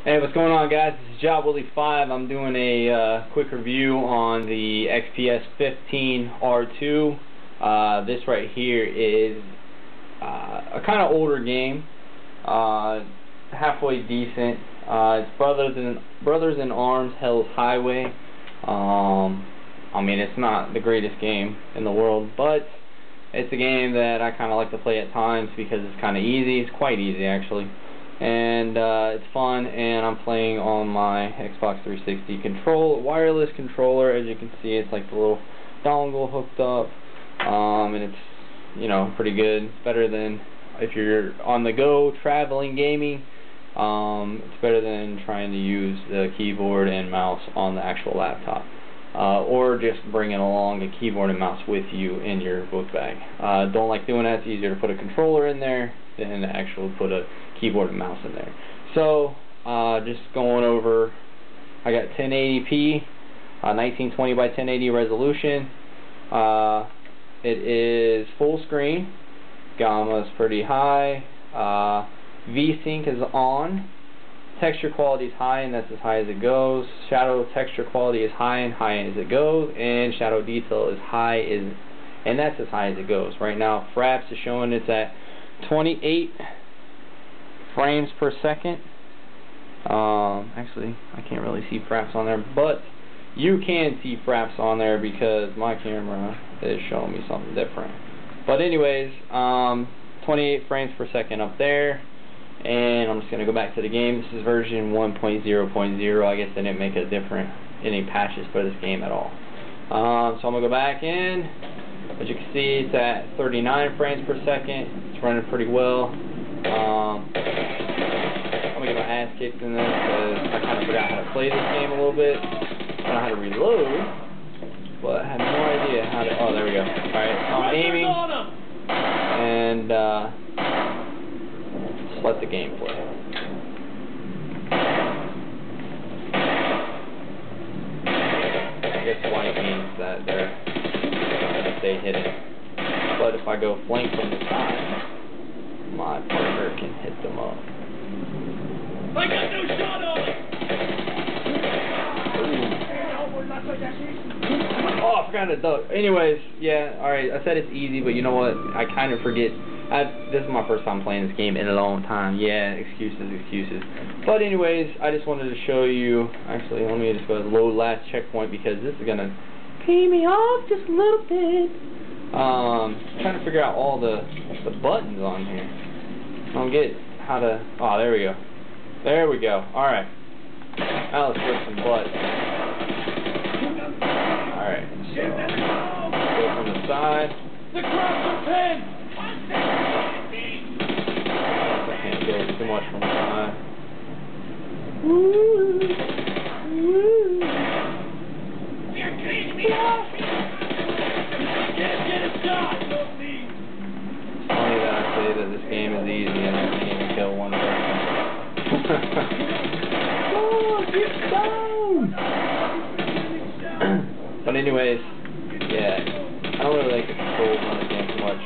Hey, what's going on, guys? This is Job Willie 5. I'm doing a quick review on the XPS 15 R2. This right here is a kind of older game, halfway decent. It's Brothers in Arms Hell's Highway. I mean, it's not the greatest game in the world, but it's a game that I kind of like to play at times because it's kind of easy. It's quite easy, actually. And it's fun, and I'm playing on my Xbox 360 wireless controller. As you can see, it's like the little dongle hooked up, and it's, you know, pretty good. It's better than if you're on the go traveling gaming. It's better than trying to use the keyboard and mouse on the actual laptop, or just bringing along a keyboard and mouse with you in your book bag. Don't like doing that. It's easier to put a controller in there than to actually put a keyboard and mouse in there. So just going over, I got 1080p, 1920 by 1080 resolution. It is full screen. Gamma's pretty high. VSync is on. Texture quality is high, and that's as high as it goes. Shadow texture quality is high and high as it goes, and shadow detail is high, and that's as high as it goes. Right now, fraps is showing it's at 28 frames per second. Actually, I can't really see fraps on there, but you can see fraps on there because my camera is showing me something different. But anyways, 28 frames per second up there. And I'm just going to go back to the game. This is version 1.0.0. I guess they didn't make any patches for this game at all. So I'm going to go back in. As you can see, it's at 39 frames per second. It's running pretty well. I'm going to get my ass kicked in this because I kind of forgot how to play this game a little bit. I don't know how to reload, but I have no idea how to... Oh, there we go. Alright, so I'm aiming. And let the game play. I guess white means that they're gonna stay hidden. But if I go flank from the side, my partner can hit them up. I got no shot on it! Oh, I forgot to duck. Anyways, yeah, alright, I said it's easy, but you know what? I kind of forget. This is my first time playing this game in a long time. Yeah, excuses. But anyways, I just wanted to show you. Actually, let me just go to load last checkpoint because this is gonna pay me off just a little bit. Trying to figure out all the buttons on here. I don't get how to. Oh, there we go. There we go. All right. Now let's flip some buttons. All right. So go from the side. The cross are pinned! I can't go too much from the side. You're crazy me off! Can't get a shot! It's funny that I say that this game is easy and I can't even kill one person. Oh, get down! But anyways, yeah. I don't really like the controls on the game too much.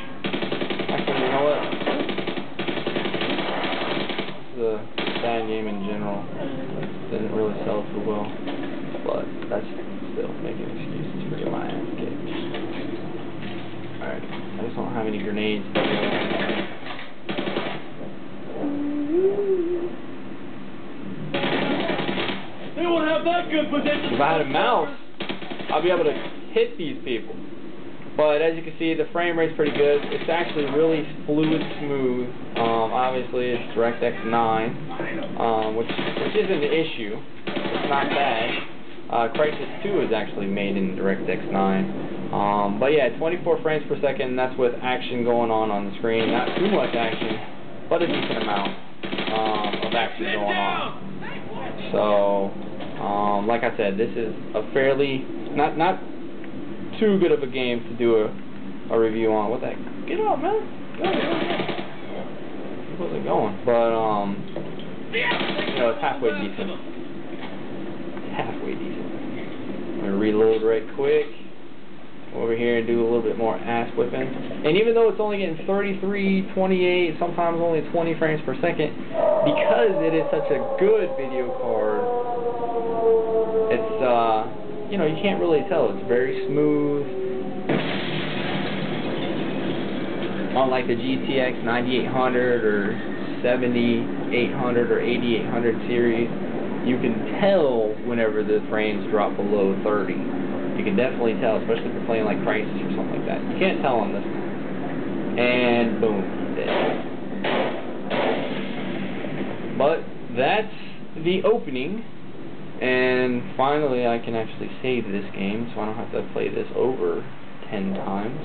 Actually, you know what? This is a bad game in general. It didn't really sell too well. But that's still making excuses for getting my ass kicked. Alright, I just don't have any grenades. They won't have that good position. If I had a mouse, I'd be able to hit these people. But as you can see, the frame rate's pretty good. It's actually really fluid smooth. Obviously, it's DirectX 9, which isn't the issue. It's not bad. Crisis 2 is actually made in DirectX 9. But yeah, 24 frames per second. That's with action going on the screen. Not too much action, but a decent amount of action going on. So, like I said, this is a fairly not too good of a game to do a review on. What the heck? Get up, man. Go. Where's it going? But you know, it's halfway decent. I'm gonna reload right quick. over here and do a little bit more ass whipping. And even though it's only getting 33, 28, sometimes only 20 frames per second, because it is such a good video card, it's, you know, you can't really tell. It's very smooth. Unlike the GTX 9800 or 7800 or 8800 series, you can tell whenever the frames drop below 30. You can definitely tell, especially if you're playing like Crisis or something like that. You can't tell on this one. And boom, dead. But that's the opening. And finally I can actually save this game, so I don't have to play this over 10 times.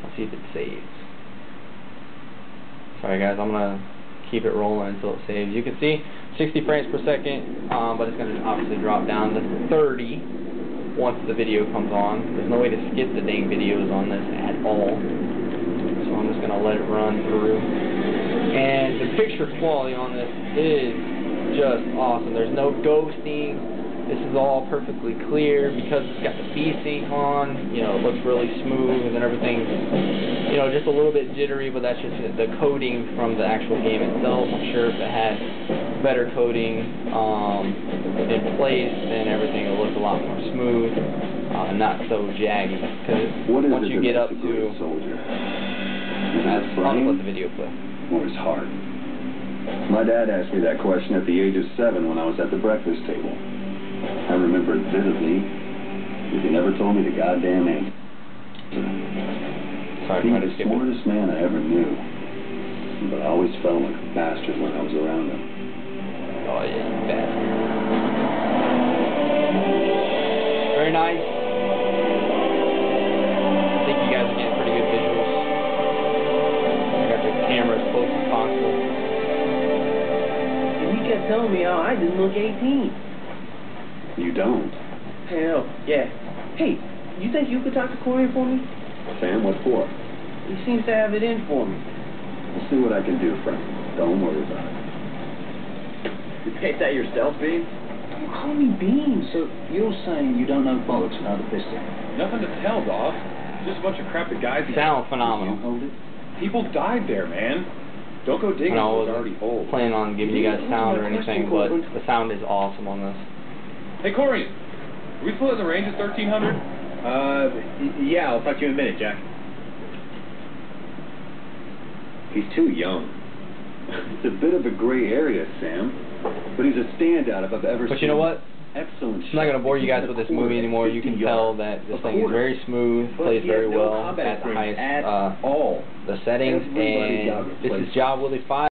Let's see if it saves. Sorry guys, I'm going to keep it rolling until it saves. You can see 60 frames per second, but it's going to obviously drop down to 30 once the video comes on. There's no way to skip the dang videos on this at all. So I'm just going to let it run through. And the picture quality on this is just awesome. There's no ghosting. This is all perfectly clear because it's got the V-Sync on. You know, it looks really smooth, and then everything's, you know, just a little bit jittery, but that's just the coding from the actual game itself. I'm sure if it had better coding in place, then everything will look a lot more smooth, not so jaggy. Because once you get up to, I'll just let the video play. Or his heart? My dad asked me that question at the age of 7 when I was at the breakfast table. I remember it vividly, but he never told me the goddamn answer. He was the smartest man I ever knew, but I always felt like a bastard when I was around him. Oh yeah, bastard. Very nice. I think you guys are getting pretty good visuals. I got the camera as close as possible. And he kept telling me how I didn't look 18. You don't? Hell, yeah. Hey, you think you could talk to Corian for me? Sam, what for? He seems to have it in for me. I'll see what I can do, friend. Don't worry about it. You paid that yourself, Bean? Don't call me Bean. So you're saying you don't know bollocks about the pistol? Nothing to tell, dog. Just a bunch of crap that guys... Sound phenomenal. Hold it. People died there, man. Don't go digging I what's already old. wasn't planning on giving you guys sound or anything, but the sound is awesome on this. Hey, Corian, are we still in the range at 1300? Yeah, I'll talk to you in a minute, Jack. He's too young. It's a bit of a gray area, Sam. But he's a standout if I've ever seen. But you know what? Excellent. I'm not going to bore you guys with this movie anymore. You can tell that this thing is very smooth, plays very well at the highest the settings, and this is Job Willie 5.